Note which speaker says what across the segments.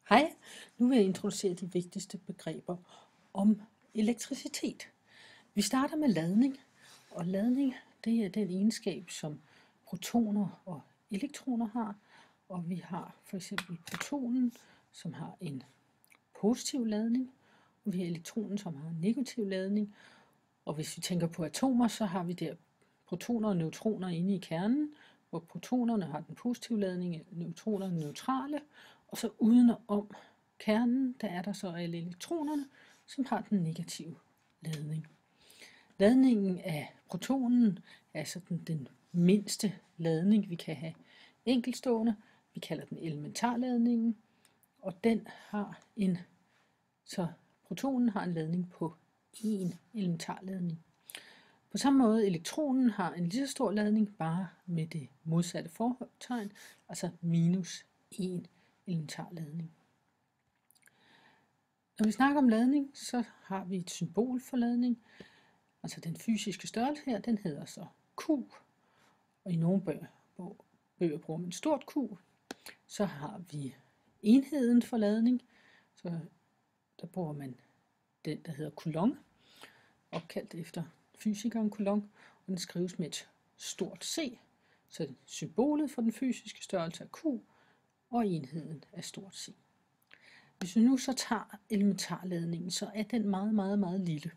Speaker 1: Hej, nu vil jeg introducere de vigtigste begreber om elektricitet. Vi starter med ladning, og ladning det er den egenskab, som protoner og elektroner har. Og vi har for eksempel protonen, som har en positiv ladning, og vi har elektronen, som har en negativ ladning. Og hvis vi tænker på atomer, så har vi der protoner og neutroner inde i kernen, hvor protonerne har den positive ladning, neutronerne neutrale, og så udenom kernen, der er der så alle elektronerne, som har den negative ladning. Ladningen af protonen er sådan den mindste ladning, vi kan have enkeltstående. Vi kalder den elementarladningen, og den har så protonen har en ladning på 1 elementarladning. På samme måde elektronen har en lige så stor ladning, bare med det modsatte fortegn, altså minus 1 elementarladning. Når vi snakker om ladning, så har vi et symbol for ladning. Altså den fysiske størrelse her, den hedder så Q. Og i nogle bøger bruger man stort Q. Så har vi enheden for ladning. Så der bruger man den, der hedder Coulomb, opkaldt efter fysikeren Coulomb, og den skrives med et stort C. Så symbolet for den fysiske størrelse er Q, og enheden er stort C. Hvis vi nu så tager elementarladningen, så er den meget, meget, meget lille.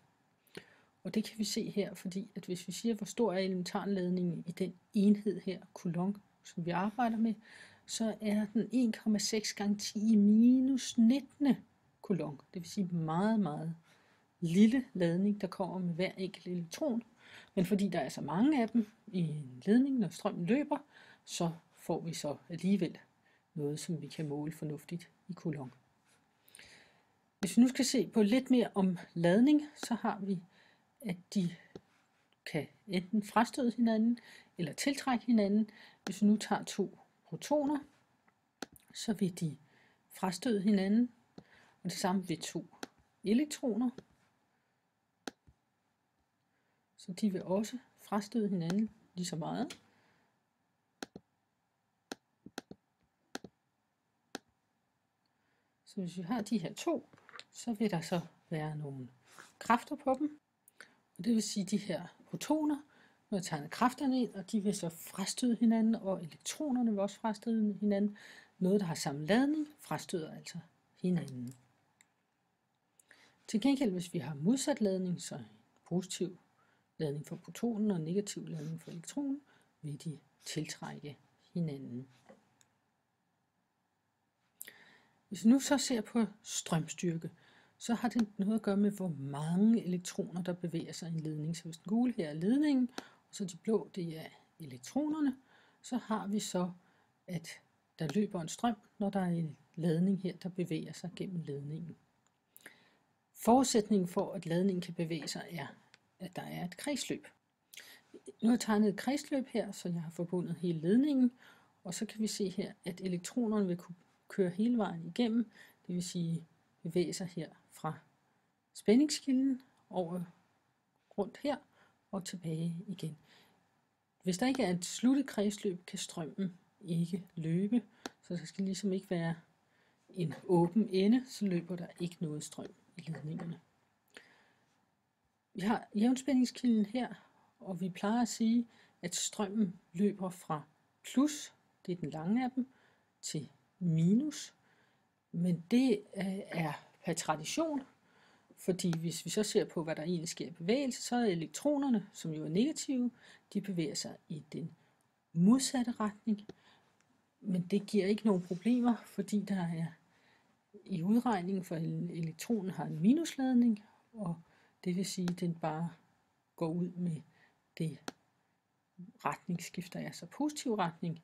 Speaker 1: Og det kan vi se her, fordi at hvis vi siger, hvor stor er elementarladningen i den enhed her, Coulomb, som vi arbejder med, så er den 1,6 gange 10 minus 19 Coulomb. Det vil sige meget, meget lille ladning, der kommer med hver enkelt elektron. Men fordi der er så mange af dem i en ledning, når strømmen løber, så får vi så alligevel noget, som vi kan måle fornuftigt i Coulomb. Hvis vi nu skal se på lidt mere om ladning, så har vi, at de kan enten frastøde hinanden eller tiltrække hinanden. Hvis vi nu tager 2 protoner, så vil de frastøde hinanden, og det samme ved 2 elektroner. Så de vil også frastøde hinanden lige så meget. Så hvis vi har de her 2, så vil der så være nogle kræfter på dem. Og det vil sige, at de her protoner, når jeg tegner kræfterne ind, og de vil så frastøde hinanden, og elektronerne vil også frastøde hinanden. Noget, der har samme ladning, frastøder altså hinanden. Til gengæld, hvis vi har modsat ladning, så positiv ladning for protonen og negativ ladning for elektronen, vil de tiltrække hinanden. Hvis vi nu så ser på strømstyrke, så har det noget at gøre med, hvor mange elektroner, der bevæger sig i en ledning. Så hvis den gule her er ledningen, og så de blå, det er elektronerne, så har vi så, at der løber en strøm, når der er en ladning her, der bevæger sig gennem ledningen. Forudsætningen for, at ladningen kan bevæge sig, er, at der er et kredsløb. Nu har jeg tegnet et kredsløb her, så jeg har forbundet hele ledningen, og så kan vi se her, at elektronerne vil kunne køre hele vejen igennem, det vil sige bevæge sig her fra spændingskilden over rundt her og tilbage igen. Hvis der ikke er et sluttet kredsløb, kan strømmen ikke løbe, så der skal ligesom ikke være en åben ende, så løber der ikke noget strøm i ledningerne. Vi har jævnspændingskilden her, og vi plejer at sige, at strømmen løber fra plus, det er den lange af dem, til minus. Men det er per tradition, fordi hvis vi så ser på, hvad der egentlig sker i bevægelse, så er elektronerne, som jo er negative, de bevæger sig i den modsatte retning. Men det giver ikke nogen problemer, fordi der er i udregningen for elektronen har en minusladning, og det vil sige, at den bare går ud med det retningsskifter, altså positiv retning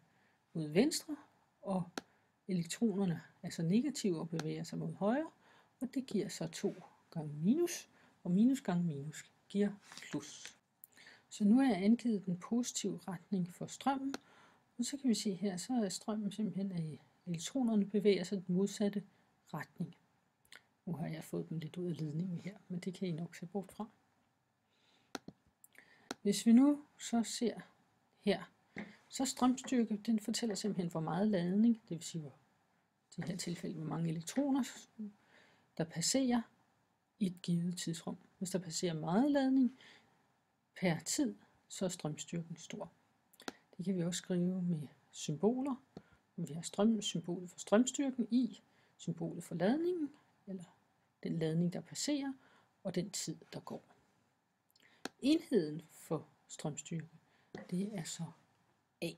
Speaker 1: mod venstre, og elektronerne er så negative og bevæger sig mod højre, og det giver så 2 gange minus, og minus gange minus giver plus. Så nu har jeg angivet den positive retning for strømmen, og så kan vi se her, så er strømmen simpelthen, at elektronerne bevæger sig den modsatte retning. Nu har jeg fået dem lidt ud af ledningen her, men det kan I nok se bort fra. Hvis vi nu så ser her, så strømstyrke, den fortæller simpelthen, hvor meget ladning, det vil sige, hvor det her tilfælde, hvor mange elektroner, der passerer i et givet tidsrum. Hvis der passerer meget ladning per tid, så er strømstyrken stor. Det kan vi også skrive med symboler. Vi har symbolet for strømstyrken i, symbolet for ladningen, eller den ladning, der passerer, og den tid, der går. Enheden for strømstyrke, det er så A.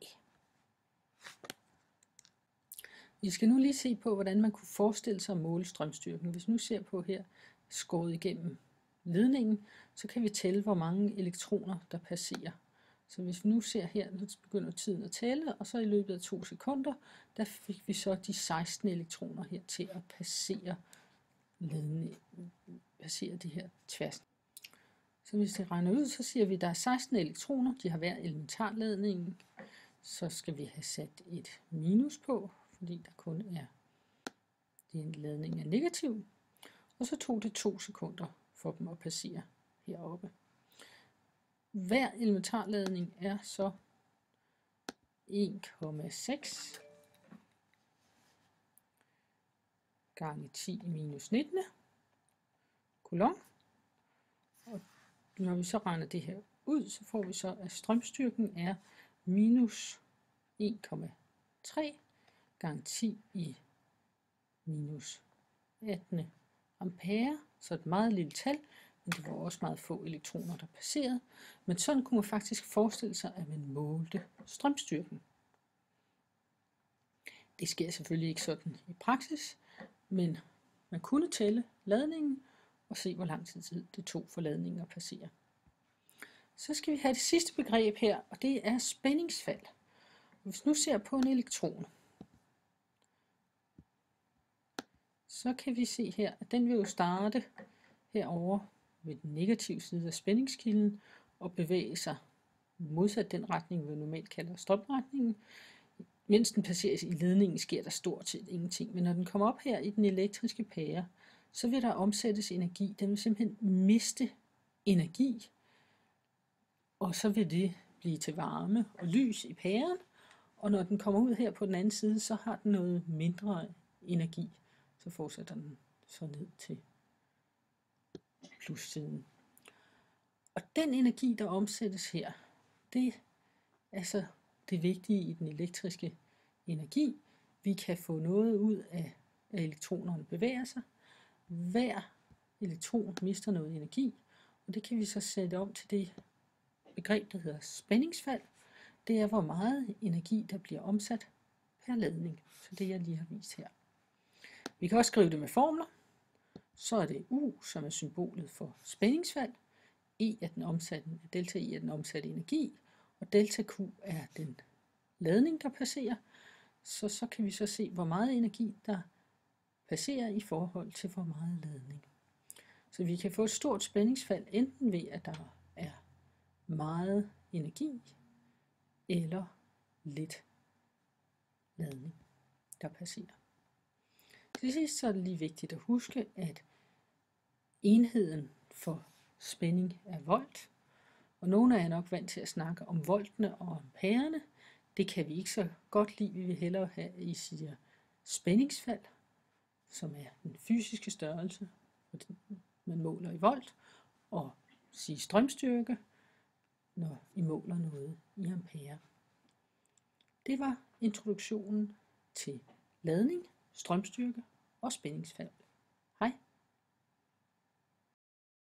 Speaker 1: Vi skal nu lige se på, hvordan man kunne forestille sig at måle strømstyrken. Hvis vi nu ser på her, skåret igennem ledningen, så kan vi tælle, hvor mange elektroner, der passerer. Så hvis vi nu ser her, nu begynder tiden at tælle, og så i løbet af 2 sekunder, der fik vi så de 16 elektroner her til at passere de her tværs. Så hvis det regner ud, så siger vi, at der er 16 elektroner, de har hver elementarladningen. Så skal vi have sat et minus på, fordi der kun er den ladning er negativ. Og så tog det 2 sekunder for dem at passere heroppe. Hver elementarladning er så 1,6 gange 10 minus 19 coulomb. Og når vi så regner det her ud, så får vi så, at strømstyrken er minus 1,3 gange 10 i minus 18 ampere. Så et meget lille tal, men det var også meget få elektroner, der passerede. Men sådan kunne man faktisk forestille sig, at man målte strømstyrken. Det sker selvfølgelig ikke sådan i praksis, men man kunne tælle ladningen og se, hvor lang tid det tog for ladningen at passere. Så skal vi have det sidste begreb her, og det er spændingsfald. Hvis nu ser på en elektron, så kan vi se her, at den vil jo starte herover ved den negative side af spændingskilden og bevæge sig modsat den retning, vi normalt kalder strømretningen. Mens den passeres i ledningen, sker der stort set ingenting. Men når den kommer op her i den elektriske pære, så vil der omsættes energi. Den vil simpelthen miste energi, og så vil det blive til varme og lys i pæren. Og når den kommer ud her på den anden side, så har den noget mindre energi. Så fortsætter den så ned til plussiden. Og den energi, der omsættes her, det er så det vigtige i den elektriske energi. Vi kan få noget ud af, at elektronerne bevæger sig. Hver elektron mister noget energi, og det kan vi så sætte om til det begreb, der hedder spændingsfald. Det er, hvor meget energi, der bliver omsat per ladning. Så det, jeg lige har vist her. Vi kan også skrive det med formler. Så er det U, som er symbolet for spændingsfald. E er delta E er den omsatte energi, og delta Q er den ladning, der passerer. Så kan vi så se, hvor meget energi, der passerer i forhold til, hvor meget ladning. Så vi kan få et stort spændingsfald, enten ved, at der er meget energi, eller lidt ladning, der passerer. Til sidst så er det lige vigtigt at huske, at enheden for spænding er volt. Og nogle af jer er nok vant til at snakke om voltene og ampererne. Det kan vi ikke så godt lide. Vi vil hellere have, I siger spændingsfald, som er den fysiske størrelse, man måler i volt, og sige strømstyrke, når I måler noget i ampere. Det var introduktionen til ladning, strømstyrke og spændingsfald.